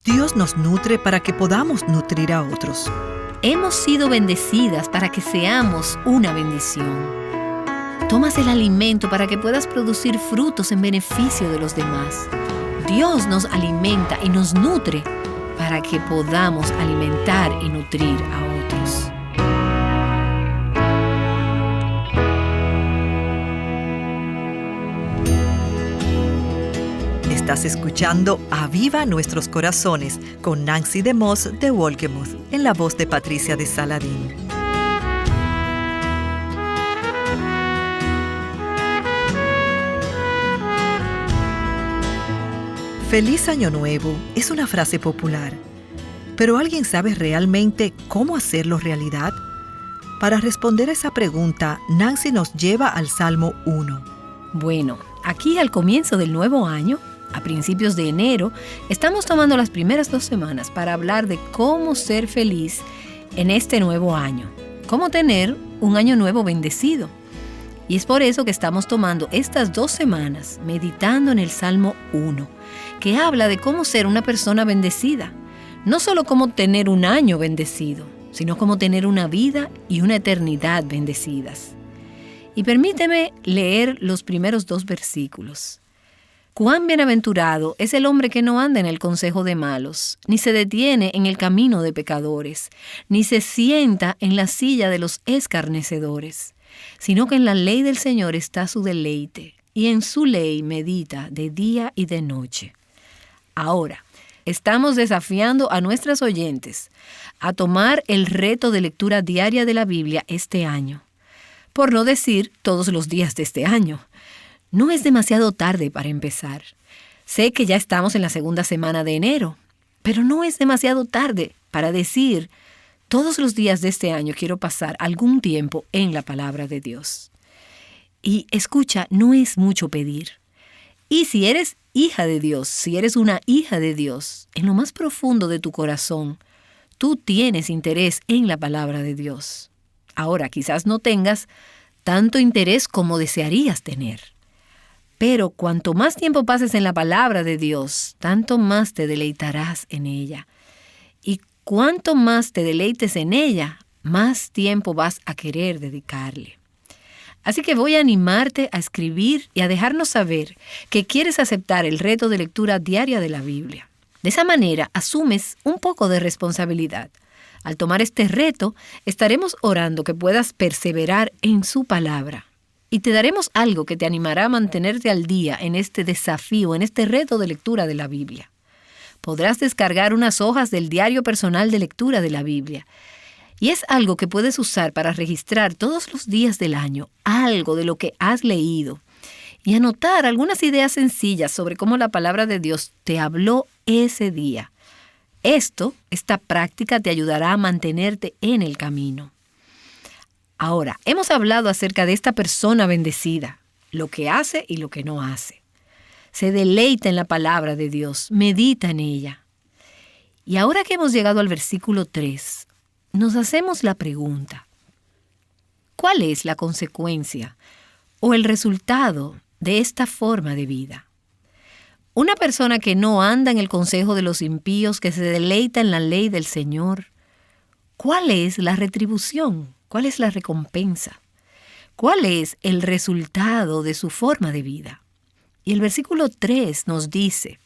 Dios nos nutre para que podamos nutrir a otros. Hemos sido bendecidas para que seamos una bendición. Tomas el alimento para que puedas producir frutos en beneficio de los demás. Dios nos alimenta y nos nutre para que podamos alimentar y nutrir a otros. Estás escuchando Aviva Nuestros Corazones con Nancy DeMoss de Wolgemuth, en la voz de Patricia de Saladín. Feliz Año Nuevo es una frase popular, pero ¿alguien sabe realmente cómo hacerlo realidad? Para responder a esa pregunta, Nancy nos lleva al Salmo 1. Bueno, aquí al comienzo del nuevo año, a principios de enero, estamos tomando las primeras 2 semanas para hablar de cómo ser feliz en este nuevo año, cómo tener un año nuevo bendecido. Y es por eso que estamos tomando estas 2 semanas meditando en el Salmo 1, que habla de cómo ser una persona bendecida. No solo cómo tener un año bendecido, sino cómo tener una vida y una eternidad bendecidas. Y permíteme leer los primeros 2 versículos. Cuán bienaventurado es el hombre que no anda en el consejo de malos, ni se detiene en el camino de pecadores, ni se sienta en la silla de los escarnecedores, sino que en la ley del Señor está su deleite, y en su ley medita de día y de noche. Ahora, estamos desafiando a nuestras oyentes a tomar el reto de lectura diaria de la Biblia este año, por no decir todos los días de este año. No es demasiado tarde para empezar. Sé que ya estamos en la segunda semana de enero, pero no es demasiado tarde para decir, todos los días de este año quiero pasar algún tiempo en la palabra de Dios. Y escucha, no es mucho pedir. Y si eres hija de Dios, si eres una hija de Dios, en lo más profundo de tu corazón, tú tienes interés en la palabra de Dios. Ahora, quizás no tengas tanto interés como desearías tener. Pero cuanto más tiempo pases en la palabra de Dios, tanto más te deleitarás en ella. Y cuanto más te deleites en ella, más tiempo vas a querer dedicarle. Así que voy a animarte a escribir y a dejarnos saber que quieres aceptar el reto de lectura diaria de la Biblia. De esa manera, asumes un poco de responsabilidad. Al tomar este reto, estaremos orando que puedas perseverar en su palabra. Y te daremos algo que te animará a mantenerte al día en este desafío, en este reto de lectura de la Biblia. Podrás descargar unas hojas del diario personal de lectura de la Biblia. Y es algo que puedes usar para registrar todos los días del año algo de lo que has leído y anotar algunas ideas sencillas sobre cómo la palabra de Dios te habló ese día. Esta práctica te ayudará a mantenerte en el camino. Ahora, hemos hablado acerca de esta persona bendecida, lo que hace y lo que no hace. Se deleita en la palabra de Dios, medita en ella. Y ahora que hemos llegado al versículo 3, nos hacemos la pregunta, ¿cuál es la consecuencia o el resultado de esta forma de vida? Una persona que no anda en el consejo de los impíos, que se deleita en la ley del Señor, ¿cuál es la retribución? ¿Cuál es la recompensa? ¿Cuál es el resultado de su forma de vida? Y el versículo 3 nos dice,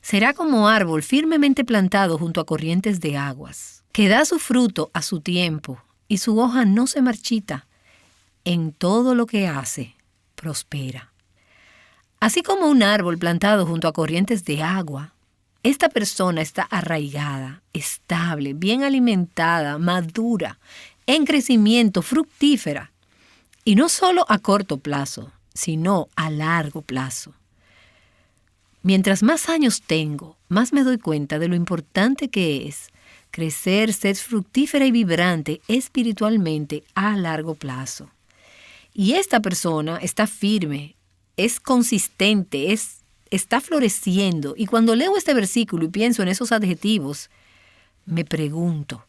será como árbol firmemente plantado junto a corrientes de aguas, que da su fruto a su tiempo y su hoja no se marchita. En todo lo que hace, prospera. Así como un árbol plantado junto a corrientes de agua, esta persona está arraigada, estable, bien alimentada, madura, en crecimiento, fructífera. Y no solo a corto plazo, sino a largo plazo. Mientras más años tengo, más me doy cuenta de lo importante que es crecer, ser fructífera y vibrante espiritualmente a largo plazo. Y esta persona está firme, es consistente, está floreciendo. Y cuando leo este versículo y pienso en esos adjetivos, me pregunto,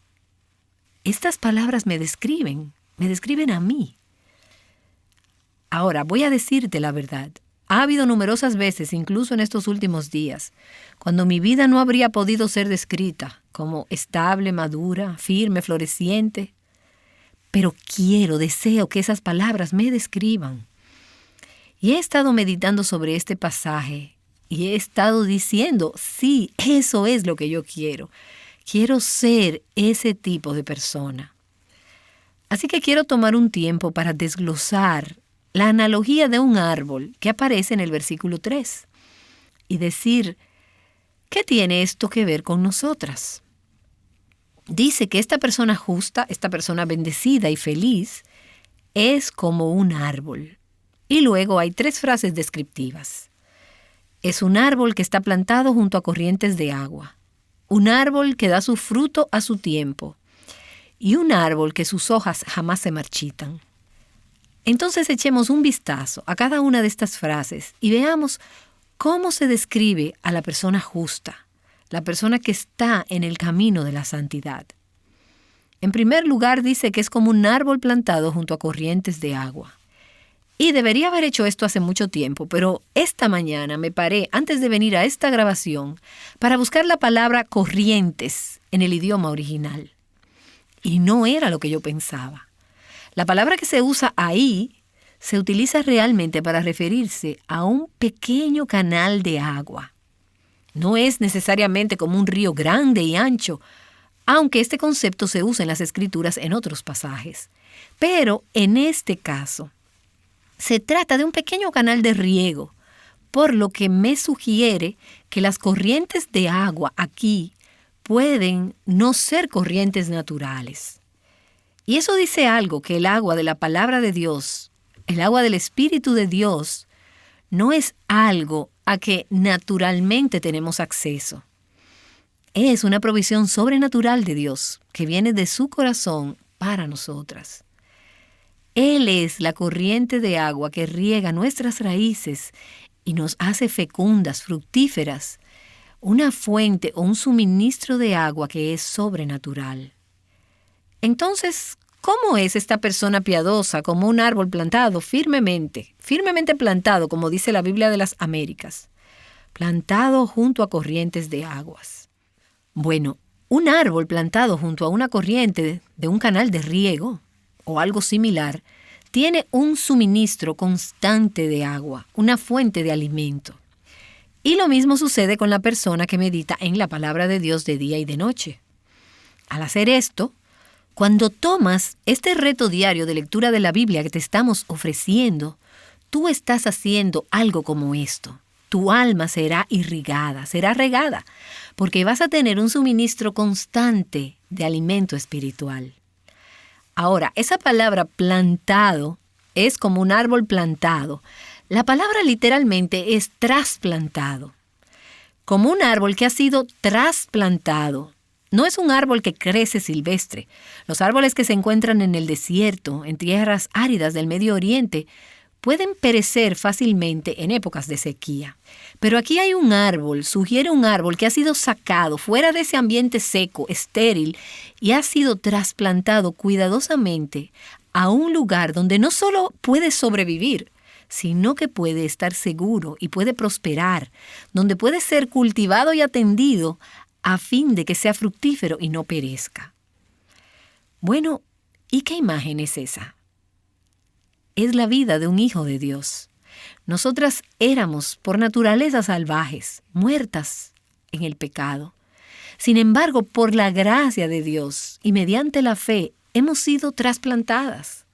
estas palabras me describen a mí. Ahora, voy a decirte la verdad. Ha habido numerosas veces, incluso en estos últimos días, cuando mi vida no habría podido ser descrita como estable, madura, firme, floreciente. Pero deseo que esas palabras me describan. Y he estado meditando sobre este pasaje y he estado diciendo, sí, eso es lo que yo quiero. Quiero ser ese tipo de persona. Así que quiero tomar un tiempo para desglosar la analogía de un árbol que aparece en el versículo 3 y decir, ¿qué tiene esto que ver con nosotras? Dice que esta persona justa, esta persona bendecida y feliz, es como un árbol. Y luego hay 3 frases descriptivas. Es un árbol que está plantado junto a corrientes de agua, un árbol que da su fruto a su tiempo y un árbol que sus hojas jamás se marchitan. Entonces echemos un vistazo a cada una de estas frases y veamos cómo se describe a la persona justa, la persona que está en el camino de la santidad. En primer lugar, dice que es como un árbol plantado junto a corrientes de agua. Y debería haber hecho esto hace mucho tiempo, pero esta mañana me paré antes de venir a esta grabación para buscar la palabra corrientes en el idioma original. Y no era lo que yo pensaba. La palabra que se usa ahí se utiliza realmente para referirse a un pequeño canal de agua. No es necesariamente como un río grande y ancho, aunque este concepto se usa en las Escrituras en otros pasajes. Pero en este caso, se trata de un pequeño canal de riego, por lo que me sugiere que las corrientes de agua aquí pueden no ser corrientes naturales. Y eso dice algo, que el agua de la palabra de Dios, el agua del Espíritu de Dios, no es algo a que naturalmente tenemos acceso. Es una provisión sobrenatural de Dios que viene de su corazón para nosotras. Él es la corriente de agua que riega nuestras raíces y nos hace fecundas, fructíferas, una fuente o un suministro de agua que es sobrenatural. Entonces, ¿cómo es esta persona piadosa como un árbol plantado firmemente plantado, como dice la Biblia de las Américas, plantado junto a corrientes de aguas? Bueno, un árbol plantado junto a una corriente de un canal de riego o algo similar tiene un suministro constante de agua, una fuente de alimento. Y lo mismo sucede con la persona que medita en la palabra de Dios de día y de noche. Al hacer esto, cuando tomas este reto diario de lectura de la Biblia que te estamos ofreciendo, tú estás haciendo algo como esto. Tu alma será irrigada, será regada, porque vas a tener un suministro constante de alimento espiritual. Ahora, esa palabra plantado es como un árbol plantado. La palabra literalmente es trasplantado. Como un árbol que ha sido trasplantado. No es un árbol que crece silvestre. Los árboles que se encuentran en el desierto, en tierras áridas del Medio Oriente, pueden perecer fácilmente en épocas de sequía. Pero aquí hay un árbol, sugiere un árbol que ha sido sacado fuera de ese ambiente seco, estéril, y ha sido trasplantado cuidadosamente a un lugar donde no solo puede sobrevivir, sino que puede estar seguro y puede prosperar, donde puede ser cultivado y atendido a fin de que sea fructífero y no perezca. Bueno, ¿y qué imagen es esa? Es la vida de un hijo de Dios. Nosotras éramos por naturaleza salvajes, muertas en el pecado. Sin embargo, por la gracia de Dios y mediante la fe, hemos sido trasplantadas.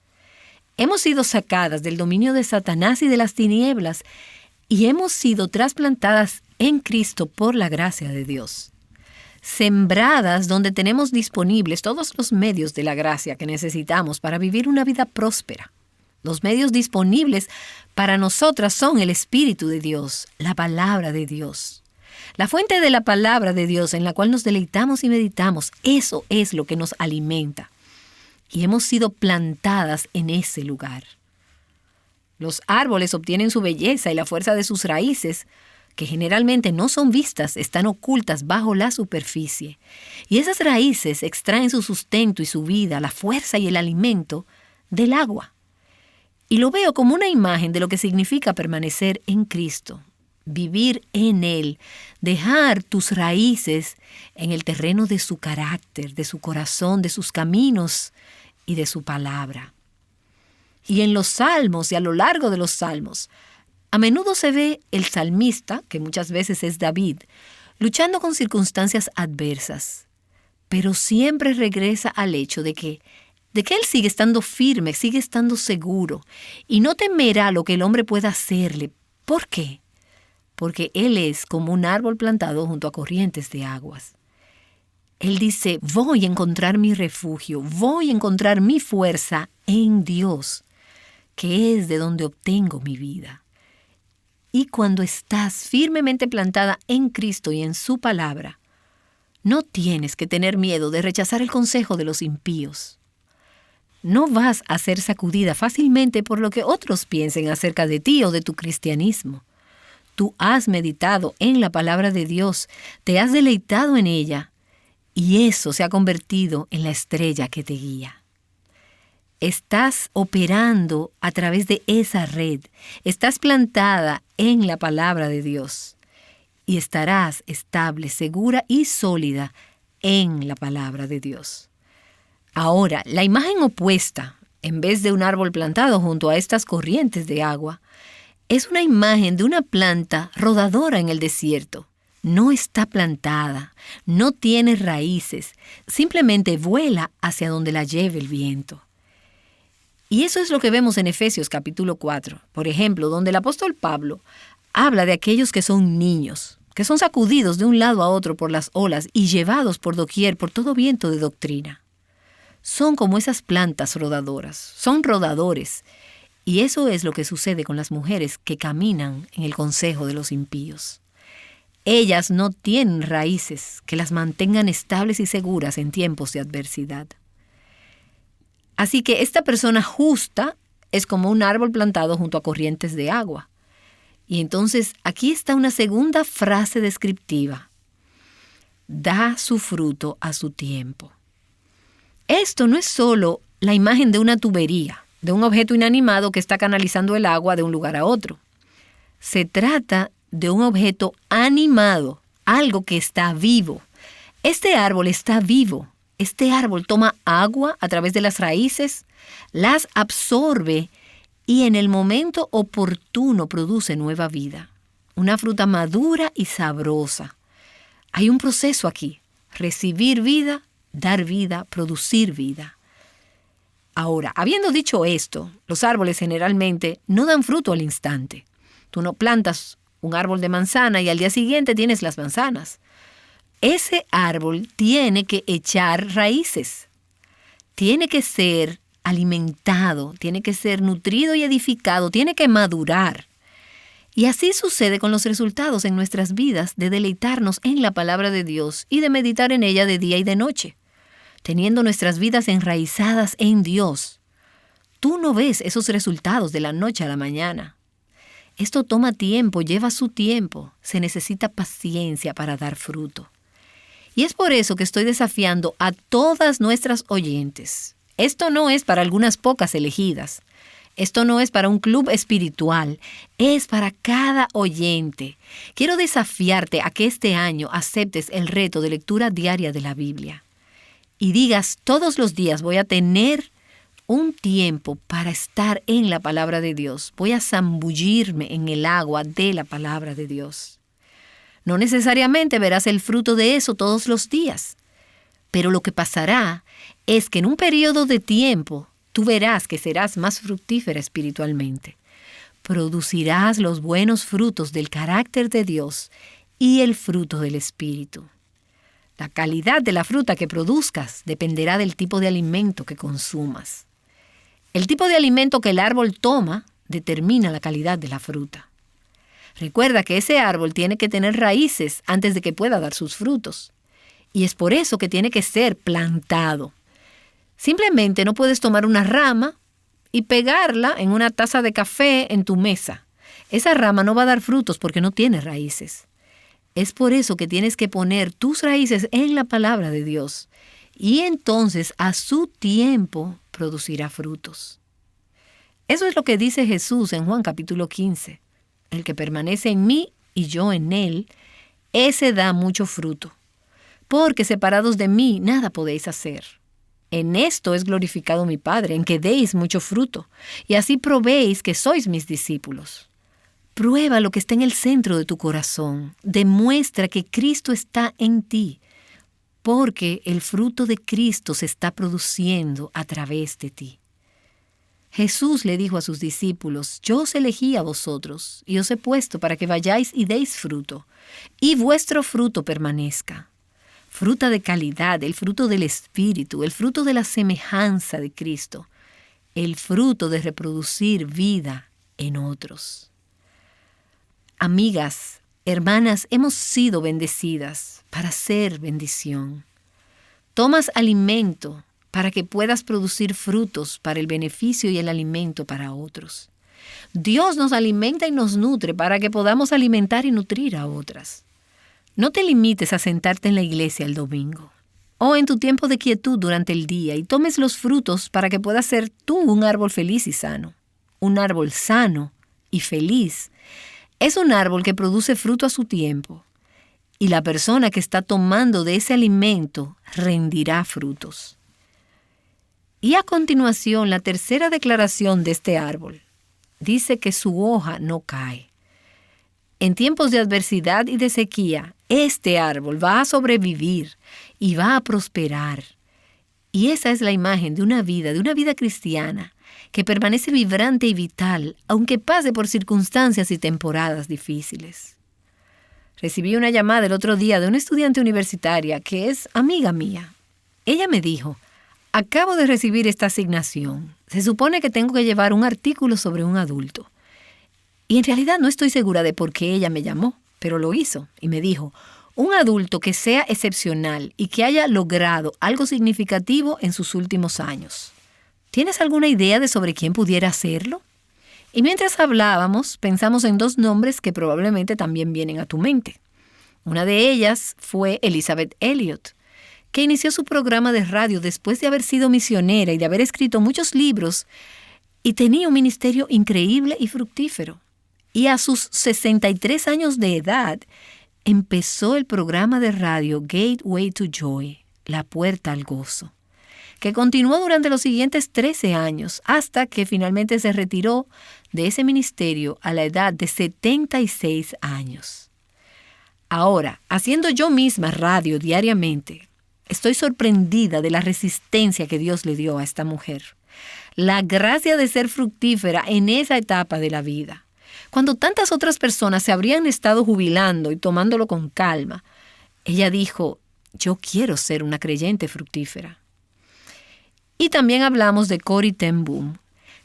Hemos sido sacadas del dominio de Satanás y de las tinieblas y hemos sido trasplantadas en Cristo por la gracia de Dios. Sembradas donde tenemos disponibles todos los medios de la gracia que necesitamos para vivir una vida próspera. Los medios disponibles para nosotras son el Espíritu de Dios, la palabra de Dios. La fuente de la palabra de Dios en la cual nos deleitamos y meditamos, eso es lo que nos alimenta. Y hemos sido plantadas en ese lugar. Los árboles obtienen su belleza y la fuerza de sus raíces, que generalmente no son vistas, están ocultas bajo la superficie. Y esas raíces extraen su sustento y su vida, la fuerza y el alimento del agua. Y lo veo como una imagen de lo que significa permanecer en Cristo, vivir en Él, dejar tus raíces en el terreno de su carácter, de su corazón, de sus caminos y de su palabra. Y en los salmos y a lo largo de los salmos, a menudo se ve el salmista, que muchas veces es David, luchando con circunstancias adversas, pero siempre regresa al hecho de que él sigue estando firme, sigue estando seguro y no temerá lo que el hombre pueda hacerle. ¿Por qué? Porque él es como un árbol plantado junto a corrientes de aguas. Él dice, voy a encontrar mi refugio, voy a encontrar mi fuerza en Dios, que es de donde obtengo mi vida. Y cuando estás firmemente plantada en Cristo y en su palabra, no tienes que tener miedo de rechazar el consejo de los impíos. No vas a ser sacudida fácilmente por lo que otros piensen acerca de ti o de tu cristianismo. Tú has meditado en la palabra de Dios, te has deleitado en ella, y eso se ha convertido en la estrella que te guía. Estás operando a través de esa red, estás plantada en la palabra de Dios, y estarás estable, segura y sólida en la palabra de Dios. Ahora, la imagen opuesta, en vez de un árbol plantado junto a estas corrientes de agua, es una imagen de una planta rodadora en el desierto. No está plantada, no tiene raíces, simplemente vuela hacia donde la lleve el viento. Y eso es lo que vemos en Efesios capítulo 4, por ejemplo, donde el apóstol Pablo habla de aquellos que son niños, que son sacudidos de un lado a otro por las olas y llevados por doquier por todo viento de doctrina. Son como esas plantas rodadoras, son rodadores. Y eso es lo que sucede con las mujeres que caminan en el consejo de los impíos. Ellas no tienen raíces que las mantengan estables y seguras en tiempos de adversidad. Así que esta persona justa es como un árbol plantado junto a corrientes de agua. Y entonces aquí está una segunda frase descriptiva. Da su fruto a su tiempo. Esto no es solo la imagen de una tubería, de un objeto inanimado que está canalizando el agua de un lugar a otro. Se trata de un objeto animado, algo que está vivo. Este árbol está vivo. Este árbol toma agua a través de las raíces, las absorbe y en el momento oportuno produce nueva vida. Una fruta madura y sabrosa. Hay un proceso aquí. Recibir vida, dar vida, producir vida. Ahora, habiendo dicho esto, los árboles generalmente no dan fruto al instante. Tú no plantas un árbol de manzana y al día siguiente tienes las manzanas. Ese árbol tiene que echar raíces. Tiene que ser alimentado, tiene que ser nutrido y edificado, tiene que madurar. Y así sucede con los resultados en nuestras vidas de deleitarnos en la palabra de Dios y de meditar en ella de día y de noche, teniendo nuestras vidas enraizadas en Dios. Tú no ves esos resultados de la noche a la mañana. Esto toma tiempo, lleva su tiempo. Se necesita paciencia para dar fruto. Y es por eso que estoy desafiando a todas nuestras oyentes. Esto no es para algunas pocas elegidas. Esto no es para un club espiritual. Es para cada oyente. Quiero desafiarte a que este año aceptes el reto de lectura diaria de la Biblia. Y digas, todos los días voy a tener un tiempo para estar en la palabra de Dios. Voy a zambullirme en el agua de la palabra de Dios. No necesariamente verás el fruto de eso todos los días, pero lo que pasará es que en un periodo de tiempo tú verás que serás más fructífera espiritualmente. Producirás los buenos frutos del carácter de Dios y el fruto del Espíritu. La calidad de la fruta que produzcas dependerá del tipo de alimento que consumas. El tipo de alimento que el árbol toma determina la calidad de la fruta. Recuerda que ese árbol tiene que tener raíces antes de que pueda dar sus frutos. Y es por eso que tiene que ser plantado. Simplemente no puedes tomar una rama y pegarla en una taza de café en tu mesa. Esa rama no va a dar frutos porque no tiene raíces. Es por eso que tienes que poner tus raíces en la palabra de Dios. Y entonces a su tiempo producirá frutos. Eso es lo que dice Jesús en Juan capítulo 15. El que permanece en mí y yo en él, ese da mucho fruto. Porque separados de mí nada podéis hacer. En esto es glorificado mi Padre, en que deis mucho fruto, y así probéis que sois mis discípulos. Prueba lo que está en el centro de tu corazón. Demuestra que Cristo está en ti, porque el fruto de Cristo se está produciendo a través de ti. Jesús le dijo a sus discípulos: yo os elegí a vosotros, y os he puesto para que vayáis y deis fruto, y vuestro fruto permanezca. Fruta de calidad, el fruto del Espíritu, el fruto de la semejanza de Cristo, el fruto de reproducir vida en otros. Amigas, hermanas, hemos sido bendecidas para ser bendición. Tomas alimento para que puedas producir frutos para el beneficio y el alimento para otros. Dios nos alimenta y nos nutre para que podamos alimentar y nutrir a otras. No te limites a sentarte en la iglesia el domingo o en tu tiempo de quietud durante el día y tomes los frutos para que puedas ser tú un árbol feliz y sano. Un árbol sano y feliz es un árbol que produce fruto a su tiempo, y la persona que está tomando de ese alimento rendirá frutos. Y a continuación, la tercera declaración de este árbol dice que su hoja no cae. En tiempos de adversidad y de sequía, este árbol va a sobrevivir y va a prosperar. Y esa es la imagen de una vida cristiana, que permanece vibrante y vital, aunque pase por circunstancias y temporadas difíciles. Recibí una llamada el otro día de una estudiante universitaria que es amiga mía. Ella me dijo: acabo de recibir esta asignación. Se supone que tengo que llevar un artículo sobre un adulto. Y en realidad no estoy segura de por qué ella me llamó, pero lo hizo y me dijo: un adulto que sea excepcional y que haya logrado algo significativo en sus últimos años. ¿Tienes alguna idea de sobre quién pudiera hacerlo? Y mientras hablábamos, pensamos en dos nombres que probablemente también vienen a tu mente. Una de ellas fue Elisabeth Elliot, que inició su programa de radio después de haber sido misionera y de haber escrito muchos libros, y tenía un ministerio increíble y fructífero. Y a sus 63 años de edad, empezó el programa de radio Gateway to Joy, La Puerta al Gozo, que continuó durante los siguientes 13 años, hasta que finalmente se retiró de ese ministerio a la edad de 76 años. Ahora, haciendo yo misma radio diariamente, estoy sorprendida de la resistencia que Dios le dio a esta mujer. La gracia de ser fructífera en esa etapa de la vida. Cuando tantas otras personas se habrían estado jubilando y tomándolo con calma, ella dijo: yo quiero ser una creyente fructífera. Y también hablamos de Corrie ten Boom.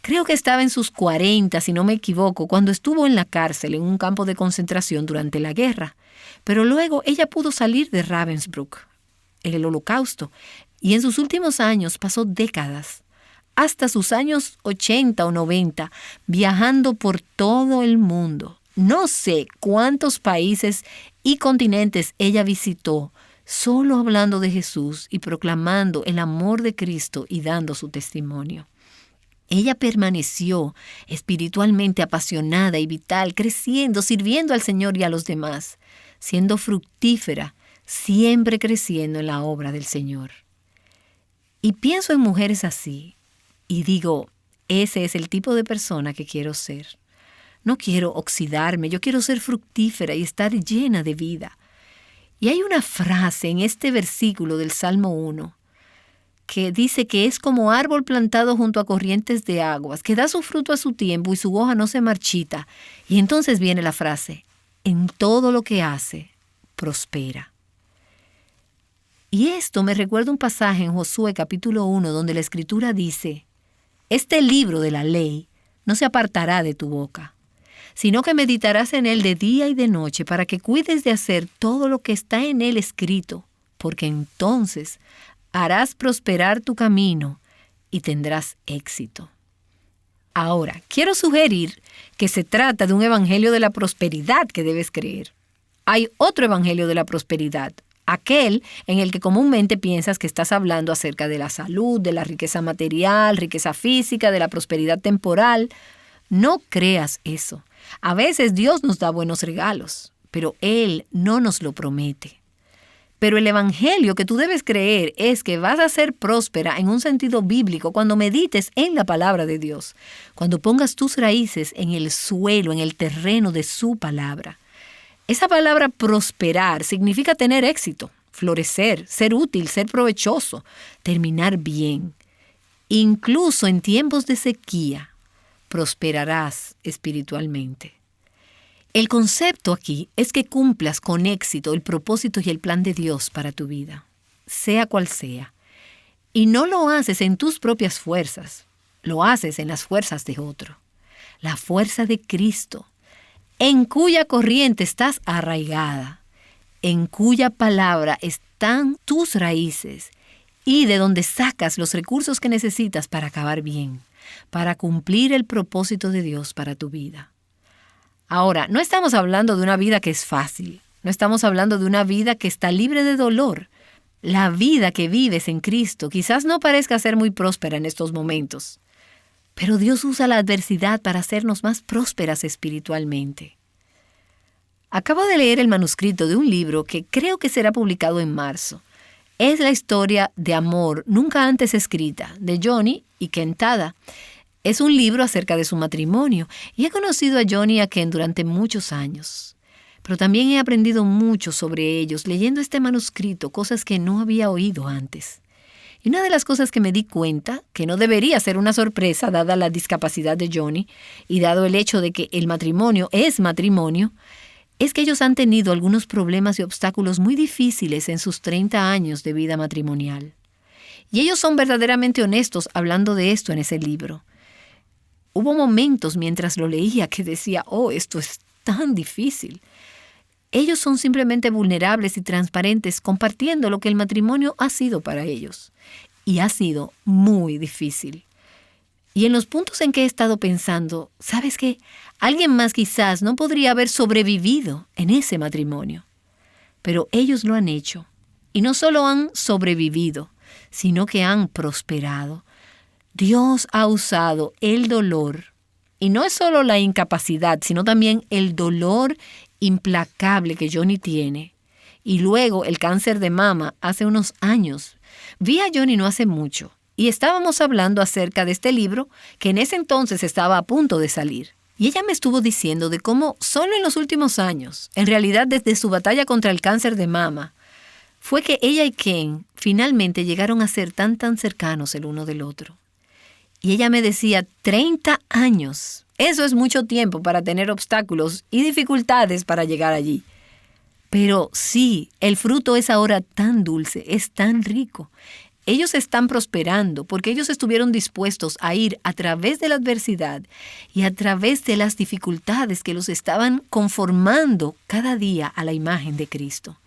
Creo que estaba en sus 40, si no me equivoco, cuando estuvo en la cárcel en un campo de concentración durante la guerra. Pero luego ella pudo salir de Ravensbrück, el Holocausto, y en sus últimos años pasó décadas, hasta sus años 80 o 90, viajando por todo el mundo. No sé cuántos países y continentes ella visitó, solo hablando de Jesús y proclamando el amor de Cristo y dando su testimonio. Ella permaneció espiritualmente apasionada y vital, creciendo, sirviendo al Señor y a los demás, siendo fructífera, siempre creciendo en la obra del Señor. Y pienso en mujeres así, y digo: ese es el tipo de persona que quiero ser. No quiero oxidarme, yo quiero ser fructífera y estar llena de vida. Y hay una frase en este versículo del Salmo 1 que dice que es como árbol plantado junto a corrientes de aguas, que da su fruto a su tiempo y su hoja no se marchita. Y entonces viene la frase: en todo lo que hace, prospera. Y esto me recuerda un pasaje en Josué capítulo 1 donde la Escritura dice: este libro de la ley no se apartará de tu boca, sino que meditarás en él de día y de noche para que cuides de hacer todo lo que está en él escrito, porque entonces harás prosperar tu camino y tendrás éxito. Ahora, quiero sugerir que se trata de un evangelio de la prosperidad que debes creer. Hay otro evangelio de la prosperidad, aquel en el que comúnmente piensas que estás hablando acerca de la salud, de la riqueza material, riqueza física, de la prosperidad temporal. No creas eso. A veces Dios nos da buenos regalos, pero Él no nos lo promete. Pero el evangelio que tú debes creer es que vas a ser próspera en un sentido bíblico cuando medites en la palabra de Dios, cuando pongas tus raíces en el suelo, en el terreno de su palabra. Esa palabra prosperar significa tener éxito, florecer, ser útil, ser provechoso, terminar bien. Incluso en tiempos de sequía, prosperarás espiritualmente. El concepto aquí es que cumplas con éxito el propósito y el plan de Dios para tu vida, sea cual sea. Y no lo haces en tus propias fuerzas, lo haces en las fuerzas de otro. La fuerza de Cristo, en cuya corriente estás arraigada, en cuya palabra están tus raíces y de donde sacas los recursos que necesitas para acabar bien, para cumplir el propósito de Dios para tu vida. Ahora, no estamos hablando de una vida que es fácil, no estamos hablando de una vida que está libre de dolor. La vida que vives en Cristo quizás no parezca ser muy próspera en estos momentos, pero Dios usa la adversidad para hacernos más prósperas espiritualmente. Acabo de leer el manuscrito de un libro que creo que será publicado en marzo. Es la historia de amor nunca antes escrita de Johnny y Ken Tada. Es un libro acerca de su matrimonio y he conocido a Johnny y a Ken durante muchos años. Pero también he aprendido mucho sobre ellos leyendo este manuscrito, cosas que no había oído antes. Y una de las cosas que me di cuenta, que no debería ser una sorpresa dada la discapacidad de Johnny y dado el hecho de que el matrimonio es matrimonio, es que ellos han tenido algunos problemas y obstáculos muy difíciles en sus 30 años de vida matrimonial. Y ellos son verdaderamente honestos hablando de esto en ese libro. Hubo momentos mientras lo leía que decía, esto es tan difícil. Ellos son simplemente vulnerables y transparentes compartiendo lo que el matrimonio ha sido para ellos. Y ha sido muy difícil. Y en los puntos en que he estado pensando, ¿sabes qué? Alguien más quizás no podría haber sobrevivido en ese matrimonio. Pero ellos lo han hecho. Y no solo han sobrevivido, sino que han prosperado. Dios ha usado el dolor, y no es solo la incapacidad, sino también el dolor implacable que Johnny tiene. Y luego el cáncer de mama hace unos años. Vi a Johnny no hace mucho, y estábamos hablando acerca de este libro que en ese entonces estaba a punto de salir. Y ella me estuvo diciendo de cómo solo en los últimos años, en realidad desde su batalla contra el cáncer de mama, fue que ella y Ken finalmente llegaron a ser tan cercanos el uno del otro. Y ella me decía, 30 años. Eso es mucho tiempo para tener obstáculos y dificultades para llegar allí. Pero sí, el fruto es ahora tan dulce, es tan rico. Ellos están prosperando porque ellos estuvieron dispuestos a ir a través de la adversidad y a través de las dificultades que los estaban conformando cada día a la imagen de Cristo.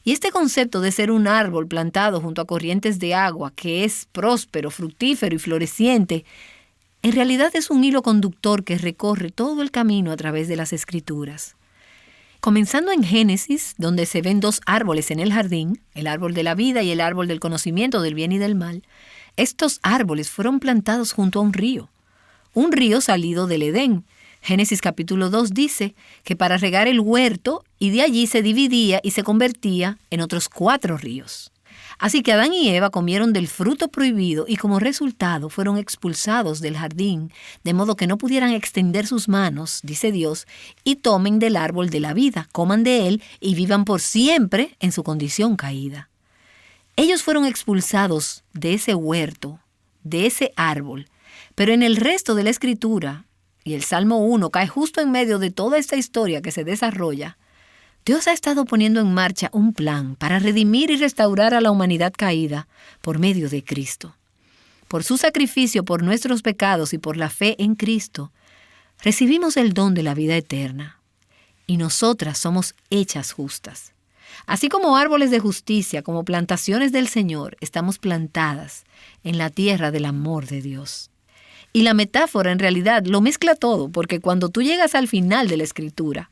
Y este concepto de ser un árbol plantado junto a corrientes de agua que es próspero, fructífero y floreciente, en realidad es un hilo conductor que recorre todo el camino a través de las Escrituras. Comenzando en Génesis, donde se ven 2 árboles en el jardín, el árbol de la vida y el árbol del conocimiento del bien y del mal, estos árboles fueron plantados junto a un río salido del Edén. Génesis capítulo 2 dice que para regar el huerto y de allí se dividía y se convertía en otros 4 ríos. Así que Adán y Eva comieron del fruto prohibido y como resultado fueron expulsados del jardín, de modo que no pudieran extender sus manos, dice Dios, y tomen del árbol de la vida, coman de él y vivan por siempre en su condición caída. Ellos fueron expulsados de ese huerto, de ese árbol, pero en el resto de la Escritura, y el Salmo 1 cae justo en medio de toda esta historia que se desarrolla, Dios ha estado poniendo en marcha un plan para redimir y restaurar a la humanidad caída por medio de Cristo. Por su sacrificio por nuestros pecados y por la fe en Cristo, recibimos el don de la vida eterna. Y nosotras somos hechas justas. Así como árboles de justicia, como plantaciones del Señor, estamos plantadas en la tierra del amor de Dios. Y la metáfora en realidad lo mezcla todo, porque cuando tú llegas al final de la Escritura,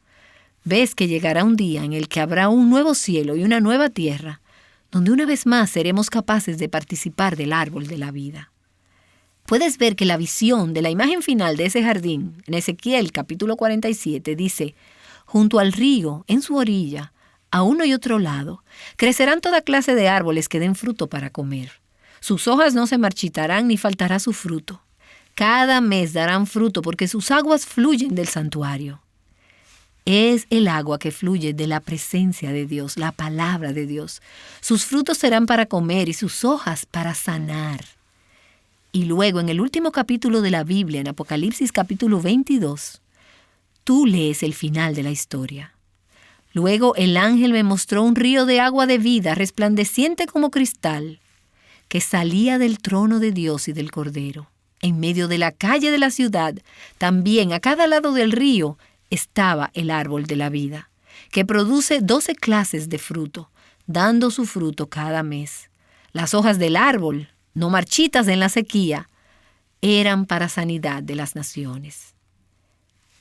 Ves que llegará un día en el que habrá un nuevo cielo y una nueva tierra, donde una vez más seremos capaces de participar del árbol de la vida. Puedes ver que la visión de la imagen final de ese jardín, en Ezequiel capítulo 47, dice: junto al río, en su orilla, a uno y otro lado, crecerán toda clase de árboles que den fruto para comer. Sus hojas no se marchitarán ni faltará su fruto. Cada mes darán fruto porque sus aguas fluyen del santuario. Es el agua que fluye de la presencia de Dios, la palabra de Dios. Sus frutos serán para comer y sus hojas para sanar. Y luego en el último capítulo de la Biblia, en Apocalipsis capítulo 22, tú lees el final de la historia. Luego el ángel me mostró un río de agua de vida resplandeciente como cristal, que salía del trono de Dios y del Cordero. En medio de la calle de la ciudad, también a cada lado del río, estaba el árbol de la vida, que produce 12 clases de fruto, dando su fruto cada mes. Las hojas del árbol, no marchitas en la sequía, eran para sanidad de las naciones.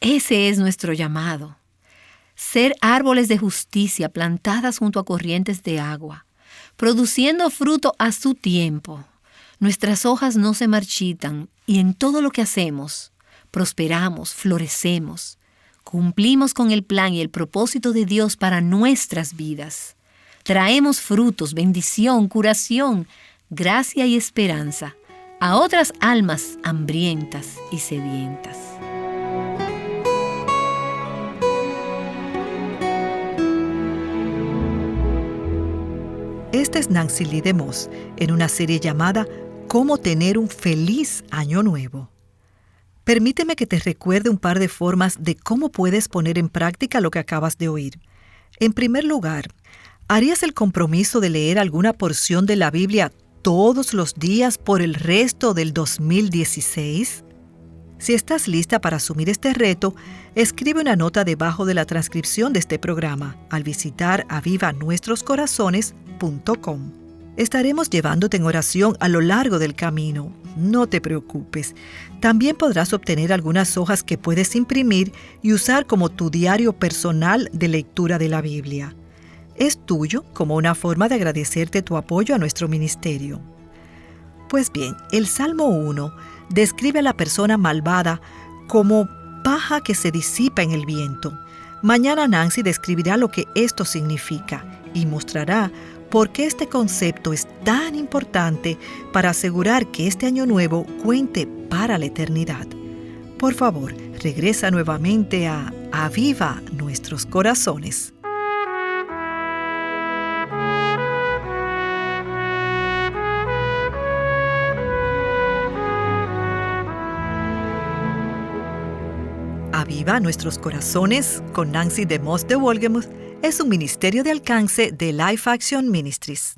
Ese es nuestro llamado: ser árboles de justicia plantadas junto a corrientes de agua, produciendo fruto a su tiempo. Nuestras hojas no se marchitan y en todo lo que hacemos, prosperamos, florecemos. Cumplimos con el plan y el propósito de Dios para nuestras vidas. Traemos frutos, bendición, curación, gracia y esperanza a otras almas hambrientas y sedientas. Esta es Nancy Lee DeMoss en una serie llamada ¿Cómo tener un feliz año nuevo? Permíteme que te recuerde un par de formas de cómo puedes poner en práctica lo que acabas de oír. En primer lugar, ¿harías el compromiso de leer alguna porción de la Biblia todos los días por el resto del 2016? Si estás lista para asumir este reto, escribe una nota debajo de la transcripción de este programa al visitar avivanuestroscorazones.com. Estaremos llevándote en oración a lo largo del camino. No te preocupes. También podrás obtener algunas hojas que puedes imprimir y usar como tu diario personal de lectura de la Biblia. Es tuyo como una forma de agradecerte tu apoyo a nuestro ministerio. Pues bien, el Salmo 1 describe a la persona malvada como paja que se disipa en el viento. Mañana Nancy describirá lo que esto significa y mostrará por qué este concepto es tan importante para asegurar que este año nuevo cuente para la eternidad. Por favor, regresa nuevamente a Aviva Nuestros Corazones. Aviva Nuestros Corazones con Nancy DeMoss de Wolgemuth es un ministerio de alcance de Life Action Ministries.